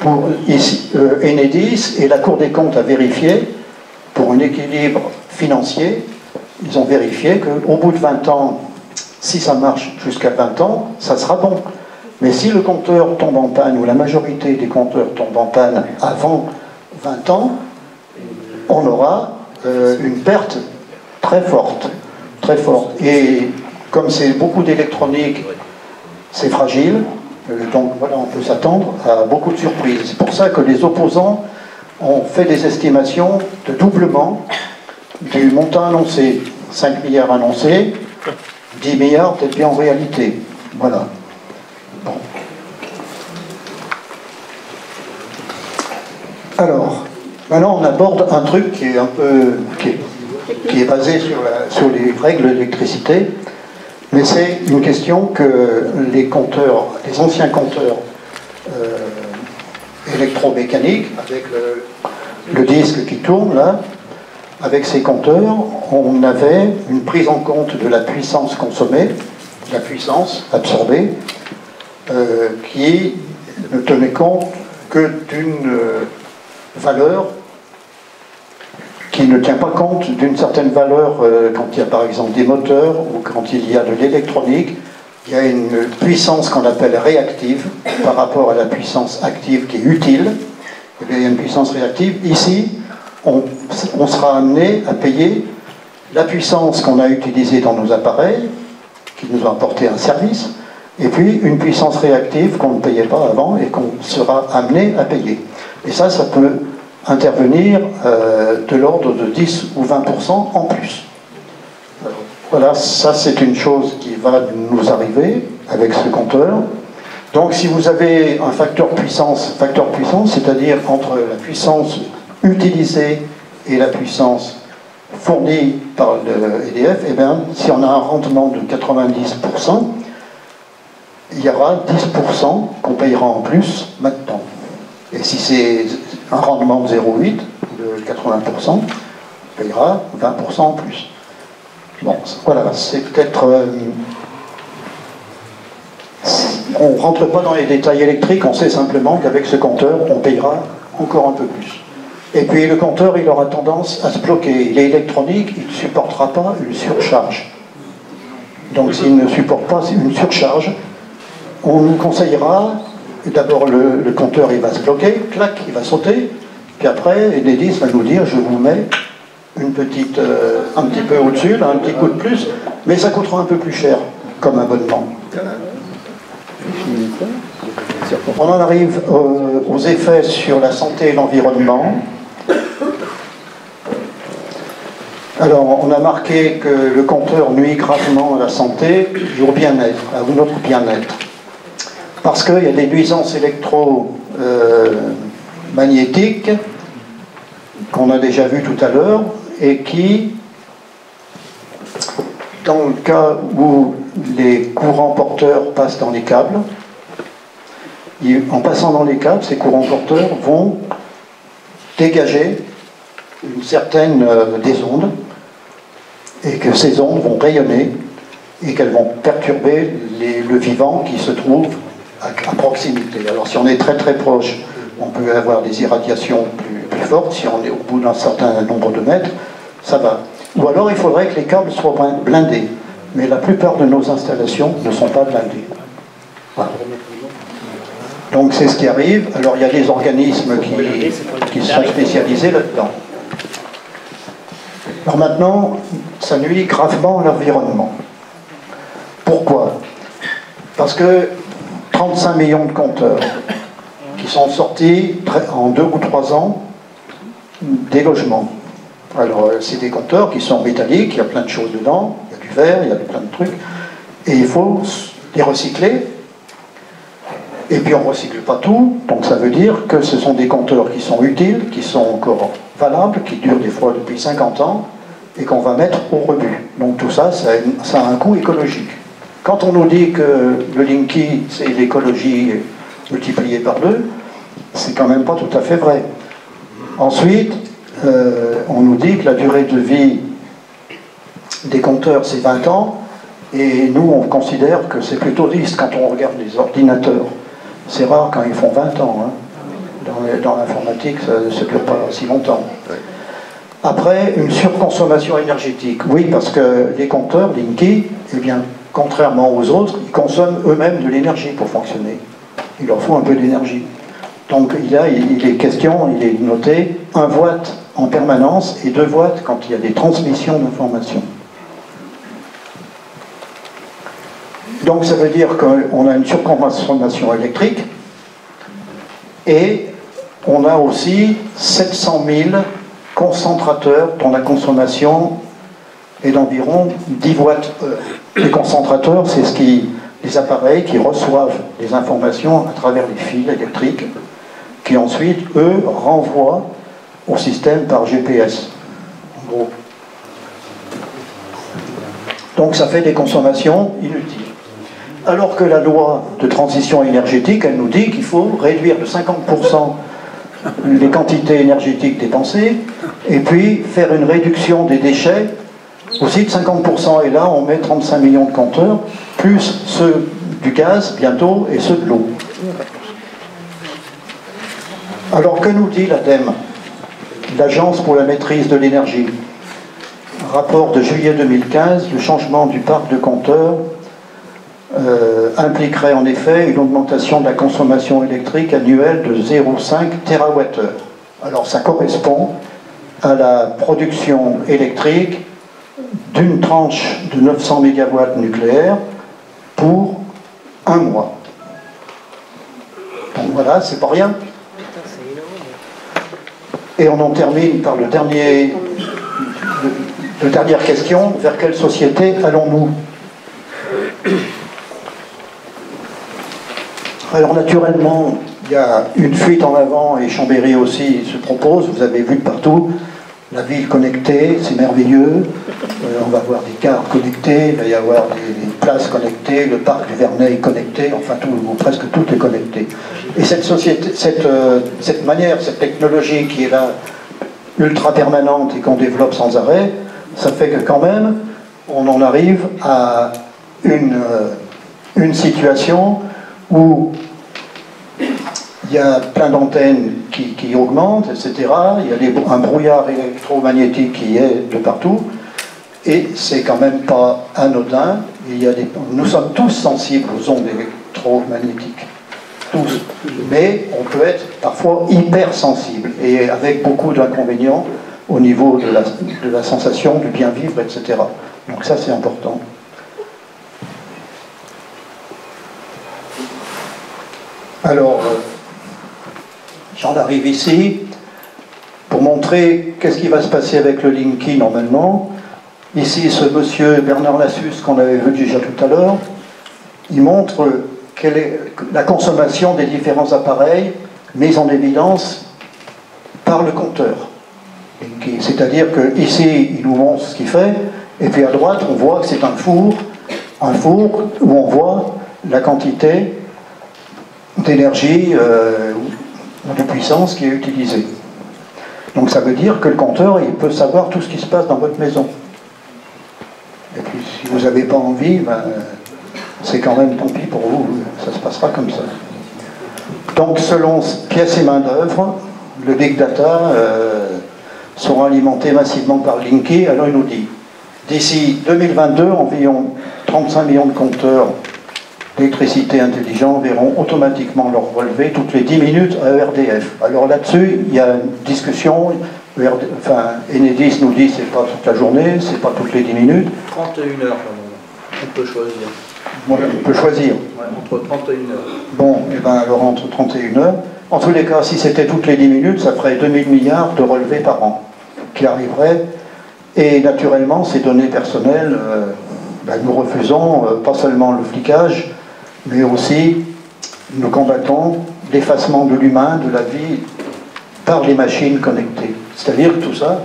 Pour ici, Enedis et la Cour des comptes a vérifié, pour un équilibre financier, ils ont vérifié qu'au bout de 20 ans, si ça marche jusqu'à 20 ans, ça sera bon. Mais si le compteur tombe en panne, ou la majorité des compteurs tombent en panne avant 20 ans, on aura une perte très forte. Très forte. Et comme c'est beaucoup d'électronique, c'est fragile. Donc voilà, on peut s'attendre à beaucoup de surprises. C'est pour ça que les opposants ont fait des estimations de doublement du montant annoncé. 5 milliards annoncés, 10 milliards peut-être bien en réalité. Voilà. Bon. Alors, maintenant on aborde un truc qui est un peu... qui est basé sur les règles d'électricité. Mais c'est une question que les compteurs, les anciens compteurs électromécaniques, avec le disque qui tourne là, avec ces compteurs, on avait une prise en compte de la puissance consommée, de la puissance absorbée, qui ne tenait compte que d'une valeur qui ne tient pas compte d'une certaine valeur quand il y a par exemple des moteurs ou quand il y a de l'électronique. Il y a une puissance qu'on appelle réactive par rapport à la puissance active qui est utile. Et bien, il y a une puissance réactive. Ici, on sera amené à payer la puissance qu'on a utilisée dans nos appareils, qui nous ont apporté un service, et puis une puissance réactive qu'on ne payait pas avant et qu'on sera amené à payer. Et ça peut intervenir de l'ordre de 10 ou 20% en plus. Alors, voilà, ça c'est une chose qui va nous arriver avec ce compteur. Donc si vous avez un facteur puissance, c'est-à-dire entre la puissance utilisée et la puissance fournie par le EDF, eh bien, si on a un rendement de 90%, il y aura 10% qu'on payera en plus maintenant. Et si c'est un rendement de 0,8, de 80%, on payera 20% en plus. Bon, voilà, c'est peut-être... on ne rentre pas dans les détails électriques, on sait simplement qu'avec ce compteur, on payera encore un peu plus. Et puis le compteur, il aura tendance à se bloquer. Il est électronique, il ne supportera pas une surcharge. Donc s'il ne supporte pas une surcharge, on nous conseillera, d'abord le compteur il va se bloquer, clac, il va sauter, puis après Enedis va nous dire je vous mets une petite, un petit peu au-dessus, un petit coup de plus, mais ça coûtera un peu plus cher comme abonnement. On en arrive aux effets sur la santé et l'environnement. Alors, on a marqué que le compteur nuit gravement à la santé et au bien-être, à notre bien-être. Parce qu'il y a des nuisances électromagnétiques qu'on a déjà vues tout à l'heure et qui, dans le cas où les courants porteurs passent dans les câbles, en passant dans les câbles, ces courants porteurs vont dégager une certaine des ondes, et que ces ondes vont rayonner et qu'elles vont perturber le vivant qui se trouve à proximité. Alors si on est très très proche, on peut avoir des irradiations plus fortes. Si on est au bout d'un certain nombre de mètres, ça va. Ou alors il faudrait que les câbles soient blindés. Mais la plupart de nos installations ne sont pas blindées. Voilà. Donc c'est ce qui arrive. Alors il y a des organismes qui sont spécialisés là-dedans. Alors maintenant, ça nuit gravement à l'environnement. Pourquoi? Parce que 35 millions de compteurs qui sont sortis en 2 ou 3 ans des logements. Alors c'est des compteurs qui sont métalliques, il y a plein de choses dedans, il y a du verre, il y a plein de trucs, et il faut les recycler. Et puis on ne recycle pas tout, donc ça veut dire que ce sont des compteurs qui sont utiles, qui sont encore valables, qui durent des fois depuis 50 ans, et qu'on va mettre au rebut. Donc tout ça, ça a un coût écologique. Quand on nous dit que le Linky, c'est l'écologie multipliée par 2, c'est quand même pas tout à fait vrai. Ensuite, on nous dit que la durée de vie des compteurs, c'est 20 ans, et nous, on considère que c'est plutôt 10 quand on regarde les ordinateurs. C'est rare quand ils font 20 ans. Hein. Dans l'informatique, ça ne dure pas si longtemps. Après, une surconsommation énergétique. Oui, parce que les compteurs, Linky, eh bien, contrairement aux autres, ils consomment eux-mêmes de l'énergie pour fonctionner. Il leur faut un peu d'énergie. Donc il est question, il est noté 1 watt en permanence et 2 watts quand il y a des transmissions d'informations. Donc ça veut dire qu'on a une surconsommation électrique et on a aussi 700 000 concentrateurs dont la consommation est d'environ 10 watts-heure. Les concentrateurs, c'est les appareils qui reçoivent les informations à travers les fils électriques qui ensuite, eux, renvoient au système par GPS. En gros. Donc ça fait des consommations inutiles. Alors que la loi de transition énergétique, elle nous dit qu'il faut réduire de 50% les quantités énergétiques dépensées, et puis faire une réduction des déchets aussi de 50%. Et là, on met 35 millions de compteurs, plus ceux du gaz bientôt et ceux de l'eau. Alors que nous dit l'ADEME, l'Agence pour la maîtrise de l'énergie? Rapport de juillet 2015, le changement du parc de compteurs impliquerait en effet une augmentation de la consommation électrique annuelle de 0,5 TWh. Alors ça correspond à la production électrique d'une tranche de 900 MW nucléaire pour 1 mois. Donc voilà, c'est pas rien. Et on en termine par la dernière question. Vers quelle société allons-nous? Alors naturellement, il y a une fuite en avant et Chambéry aussi se propose. Vous avez vu de partout. La ville connectée, c'est merveilleux. On va avoir des gares connectées, il va y avoir des places connectées, le parc du Vernet est connecté, enfin presque tout est connecté. Et cette société, cette manière, cette technologie qui est là, ultra permanente et qu'on développe sans arrêt, ça fait que quand même, on en arrive à une situation où il y a plein d'antennes qui augmentent, etc. Il y a un brouillard électromagnétique qui est de partout. Et c'est quand même pas anodin. Nous sommes tous sensibles aux ondes électromagnétiques. Tous. Mais on peut être parfois hypersensible. Et avec beaucoup d'inconvénients au niveau de la sensation, du bien vivre, etc. Donc ça, c'est important. Alors, j'en arrive ici pour montrer qu'est-ce qui va se passer avec le Linky normalement. Ici, ce monsieur Bernard Lassus qu'on avait vu déjà tout à l'heure, il montre quelle est la consommation des différents appareils mise en évidence par le compteur. C'est-à-dire qu'ici, il nous montre ce qu'il fait, et puis à droite, on voit que c'est un four où on voit la quantité d'énergie ou de puissance qui est utilisée. Donc ça veut dire que le compteur, il peut savoir tout ce qui se passe dans votre maison. Et puis si vous n'avez pas envie, c'est quand même tant pis pour vous, ça se passera comme ça. Donc selon pièces et main d'œuvre, le big data sera alimenté massivement par Linky. Alors il nous dit, d'ici 2022, environ 35 millions de compteurs d'électricité intelligents verront automatiquement leur relevé toutes les 10 minutes à ERDF. Alors là-dessus, il y a une discussion. Enedis nous dit c'est pas toute la journée, c'est pas toutes les 10 minutes. 31 heures, on peut choisir. Voilà, on peut choisir. Ouais, entre 31 heures. Bon, et bien alors entre 31 heures. En tous les cas, si c'était toutes les 10 minutes, ça ferait 2000 milliards de relevés par an qui arriveraient. Et naturellement, ces données personnelles, nous refusons pas seulement le flicage, mais aussi nous combattons l'effacement de l'humain, de la vie, par les machines connectées. C'est-à-dire que tout ça,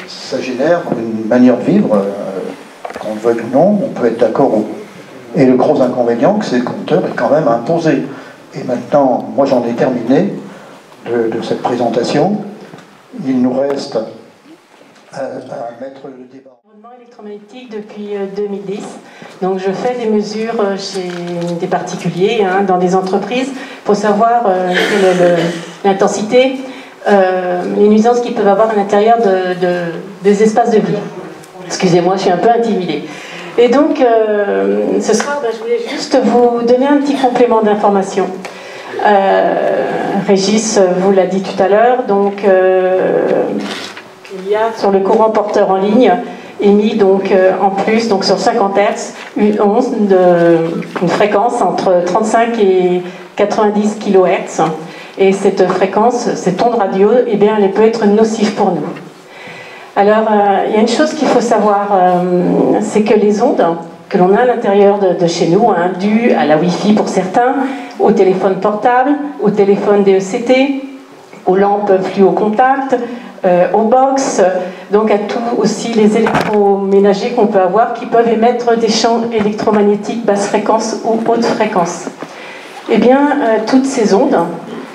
ça génère une manière de vivre, qu'on le veuille ou non, on peut être d'accord. Et le gros inconvénient, c'est que le compteur est quand même imposé. Et maintenant, moi j'en ai terminé de cette présentation. Il nous reste à mettre le débat. Électromagnétique depuis 2010. Donc je fais des mesures chez des particuliers, dans des entreprises, pour savoir quelle est l'intensité, les nuisances qu'ils peuvent avoir à l'intérieur des espaces de vie. Excusez-moi, je suis un peu intimidée. Et donc ce soir, je voulais juste vous donner un petit complément d'information. Régis vous l'a dit tout à l'heure, donc il y a sur le courant porteur en ligne émis donc en plus donc sur 50 Hz une fréquence entre 35 et 90 kHz, et cette fréquence, cette onde radio, eh bien, elle peut être nocive pour nous. Alors il y a une chose qu'il faut savoir, c'est que les ondes que l'on a à l'intérieur de chez nous, dues à la Wi-Fi pour certains, au téléphone portable, au téléphone DECT, aux lampes fluo contact, aux box, donc à tous aussi les électroménagers qu'on peut avoir qui peuvent émettre des champs électromagnétiques basse fréquence ou haute fréquence. Eh bien, toutes ces ondes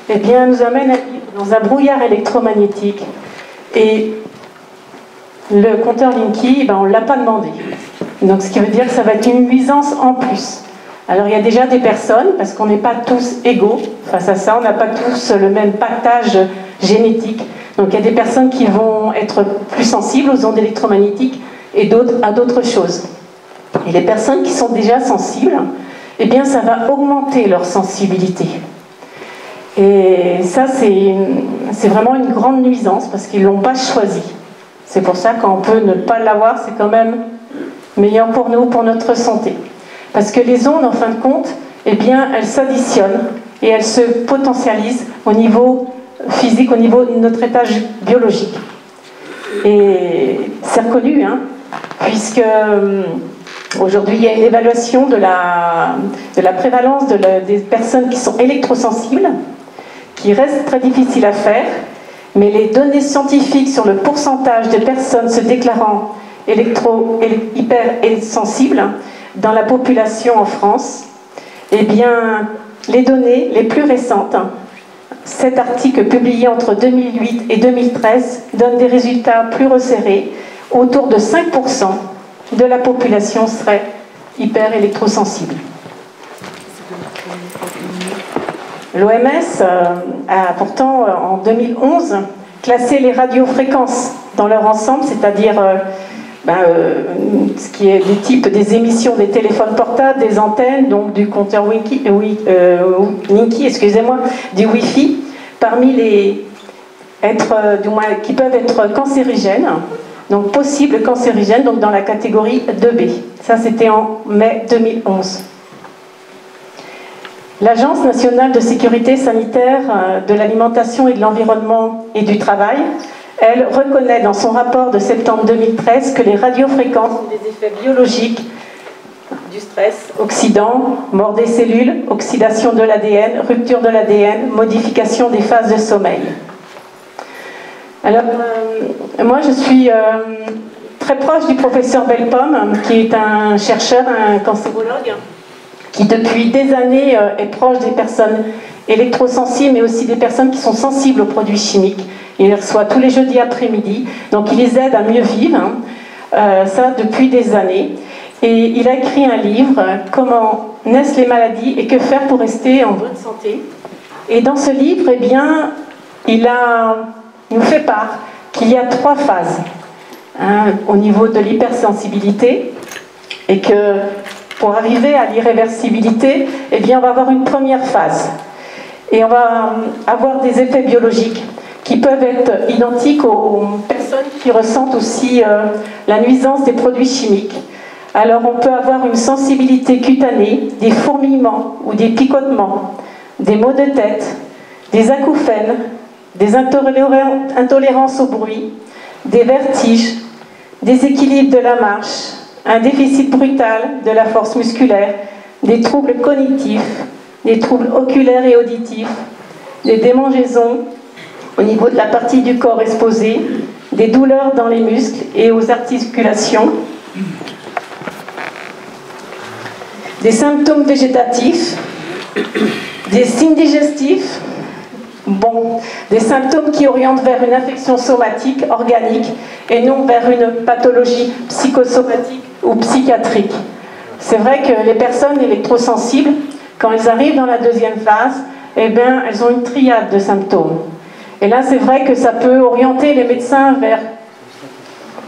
nous amènent à vivre dans un brouillard électromagnétique. Et le compteur Linky, on ne l'a pas demandé. Donc, ce qui veut dire que ça va être une nuisance en plus. Alors, il y a déjà des personnes, parce qu'on n'est pas tous égaux face à ça, on n'a pas tous le même pactage génétique. Donc il y a des personnes qui vont être plus sensibles aux ondes électromagnétiques et d'autres à d'autres choses. Et les personnes qui sont déjà sensibles, eh bien ça va augmenter leur sensibilité. Et ça c'est vraiment une grande nuisance parce qu'ils ne l'ont pas choisi. C'est pour ça qu'on peut ne pas l'avoir, c'est quand même meilleur pour nous, pour notre santé. Parce que les ondes, en fin de compte, eh bien, elles s'additionnent et elles se potentialisent au niveau physique, au niveau de notre état biologique. Et c'est reconnu, hein, puisque aujourd'hui, il y a une évaluation de la prévalence des personnes qui sont électrosensibles, qui reste très difficile à faire, mais les données scientifiques sur le pourcentage de personnes se déclarant hypersensibles dans la population en France, eh bien, les données les plus récentes, cet article publié entre 2008 et 2013 donne des résultats plus resserrés. Autour de 5% de la population serait hyper-électrosensible. L'OMS a pourtant, en 2011, classé les radiofréquences dans leur ensemble, c'est-à-dire ce qui est des types des émissions des téléphones portables, des antennes, donc du compteur Linky, du Wi-Fi, parmi les qui peuvent être cancérigènes, donc possibles cancérigènes, donc dans la catégorie 2B. Ça, c'était en mai 2011. L'Agence nationale de sécurité sanitaire de l'alimentation et de l'environnement et du travail, elle reconnaît dans son rapport de septembre 2013 que les radiofréquences ont des effets biologiques du stress, oxydant, mort des cellules, oxydation de l'ADN, rupture de l'ADN, modification des phases de sommeil. Alors, moi je suis très proche du professeur Bellepomme, qui est un chercheur, un cancérologue, qui depuis des années est proche des personnes électrosensibles, mais aussi des personnes qui sont sensibles aux produits chimiques. Il les reçoit tous les jeudis après-midi, donc il les aide à mieux vivre, ça depuis des années. Et il a écrit un livre, Comment naissent les maladies et que faire pour rester en bonne santé. Et dans ce livre, eh bien, il nous fait part qu'il y a 3 phases au niveau de l'hypersensibilité, et que pour arriver à l'irréversibilité, eh bien, on va avoir une première phase. Et on va avoir des effets biologiques qui peuvent être identiques aux personnes qui ressentent aussi la nuisance des produits chimiques. Alors on peut avoir une sensibilité cutanée, des fourmillements ou des picotements, des maux de tête, des acouphènes, des intolérances au bruit, des vertiges, des équilibres de la marche, un déficit brutal de la force musculaire, des troubles cognitifs, des troubles oculaires et auditifs, des démangeaisons au niveau de la partie du corps exposée, des douleurs dans les muscles et aux articulations, des symptômes végétatifs, des signes digestifs, des symptômes qui orientent vers une infection somatique, organique, et non vers une pathologie psychosomatique ou psychiatrique. C'est vrai que les personnes électrosensibles, quand elles arrivent dans la deuxième phase, eh bien, elles ont une triade de symptômes. Et là, c'est vrai que ça peut orienter les médecins vers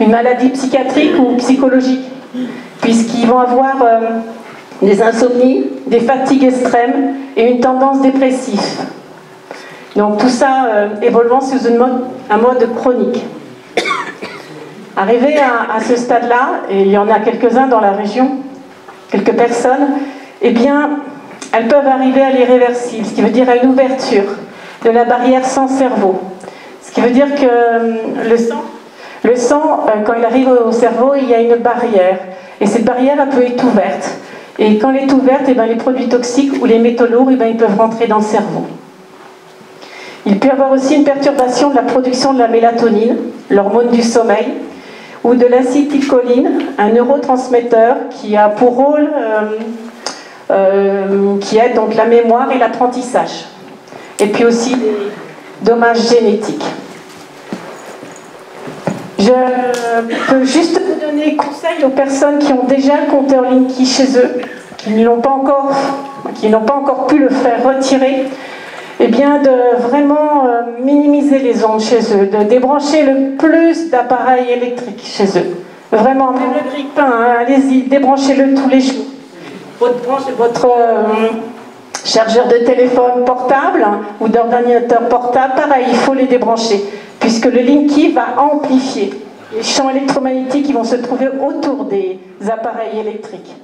une maladie psychiatrique ou psychologique, puisqu'ils vont avoir des insomnies, des fatigues extrêmes et une tendance dépressive. Donc tout ça évoluant sous un mode chronique. Arrivé à ce stade-là, et il y en a quelques-uns dans la région, quelques personnes, eh bien, elles peuvent arriver à l'irréversible, ce qui veut dire à une ouverture de la barrière sang-cerveau. Ce qui veut dire que le sang, quand il arrive au cerveau, il y a une barrière. Et cette barrière, elle peut être ouverte. Et quand elle est ouverte, eh bien, les produits toxiques ou les métaux lourds, eh bien, ils peuvent rentrer dans le cerveau. Il peut y avoir aussi une perturbation de la production de la mélatonine, l'hormone du sommeil, ou de l'acétylcholine, un neurotransmetteur qui a pour rôle, qui aide donc la mémoire et l'apprentissage. Et puis aussi des dommages génétiques. Je peux juste vous donner conseil aux personnes qui ont déjà le compteur Linky chez eux, qui n'ont pas encore pu le faire retirer, eh bien de vraiment minimiser les ondes chez eux, de débrancher le plus d'appareils électriques chez eux. Vraiment, même le grille-pain, allez-y, débranchez-le tous les jours. Votre chargeur de téléphone portable ou d'ordinateur portable, pareil, il faut les débrancher, puisque le Linky va amplifier les champs électromagnétiques qui vont se trouver autour des appareils électriques.